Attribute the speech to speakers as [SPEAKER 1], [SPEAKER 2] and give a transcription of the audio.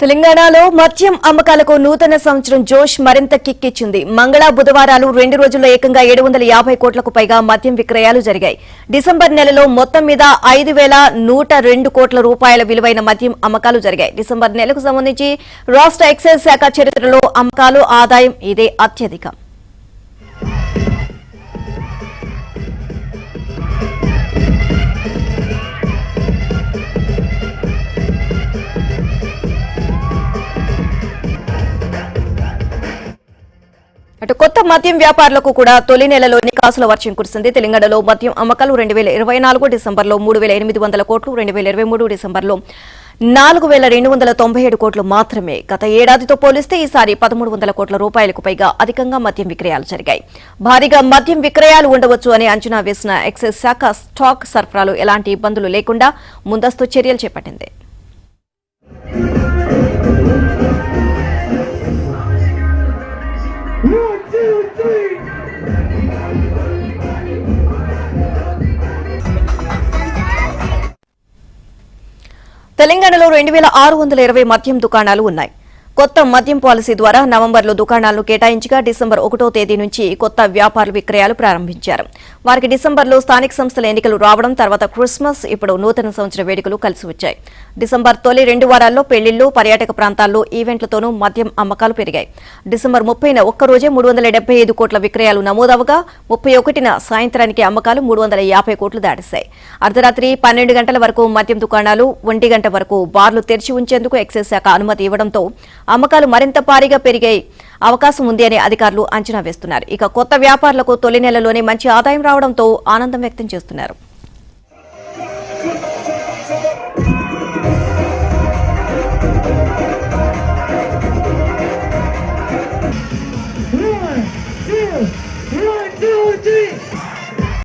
[SPEAKER 1] తెలంగాణలో మద్యం అమ్మకాలకు నూతన సంవత్సరం జోష్ మరింత కిక్కిచ్చింది. మంగళ బుధవారాలు 2 రోజుల్లో ఏకంగా 750 కోట్లకు పైగా మద్యం విక్రయాలు జరిగాయి. డిసెంబర్ నెలలో మొత్తం మీద 5,102 కోట్ల రూపాయల విలువైన మద్యం అమ్మకాలు జరిగాయి. డిసెంబర్ నెలకు సంబంధించి రాష్ట్ర ఎక్సైజ్ శాఖ చరిత్రలో అమ్మకాలు ఆదాయం ఇదే అత్యధికం. అటు కొత్త మద్యం వ్యాపారులకు కూడా తొలి నెలలోనే కాసుల వర్షం కురిసింది. తెలంగాణలో మద్యం అమ్మకాలు 2024 డిసెంబర్లో 3,800 కోట్లు, 2023 డిసెంబర్లో 4,297 కోట్లు మాత్రమే. గత ఏడాదితో పోలిస్తే ఈసారి 1,300 కోట్ల రూపాయలకు పైగా అధికంగా మద్యం విక్రయాలు జరిగాయి. భారీగా మద్యం విక్రయాలు ఉండవచ్చు అని అంచనా వేసిన ఎక్సైజ్ శాఖ స్టాక్ సరఫరాలో ఎలాంటి ఇబ్బందులు లేకుండా ముందస్తు చర్యలు చేపట్టింది. తెలంగాణలో 2,620 మద్యం దుకాణాలు ఉన్నాయి. కొత్త మద్యం పాలసీ ద్వారా నవంబర్లో దుకాణాలను కేటాయించగా డిసెంబర్ 1వ తేదీ నుంచి కొత్త వ్యాపారులు విక్రయాలు ప్రారంభించారు. వారికి డిసెంబర్లో స్థానిక సంస్థల ఎన్నికలు రావడం, తర్వాత క్రిస్మస్, ఇప్పుడు నూతన సంవత్సర వేడుకలు కలిసి వచ్చాయి. డిసెంబర్ తొలి 2 వారాల్లో పెళ్లిళ్లు, పర్యాటక ప్రాంతాల్లో ఈవెంట్లతోనూ మద్యం అమ్మకాలు పెరిగాయి. డిసెంబర్ 30న ఒక్కరోజే 375 కోట్ల విక్రయాలు నమోదవగా 31న సాయంత్రానికి అమ్మకాలు 350 కోట్లు దాటేశాయి. అర్ధరాత్రి 12 గంటల వరకు మద్యం దుకాణాలు, 1 గంట వరకు బార్లు తెరిచి ఉంచేందుకు ఎక్సైజ్ శాఖ అనుమతి ఇవ్వడంతో అమ్మకాలు మరింత భారీగా పెరిగే అవకాశం ఉంది అని అధికారులు అంచనా వేస్తున్నారు. ఇక కొత్త వ్యాపారులకు తొలి నెలలోనే మంచి ఆదాయం రావడంతో ఆనందం వ్యక్తం చేస్తున్నారు.
[SPEAKER 2] One, two, three.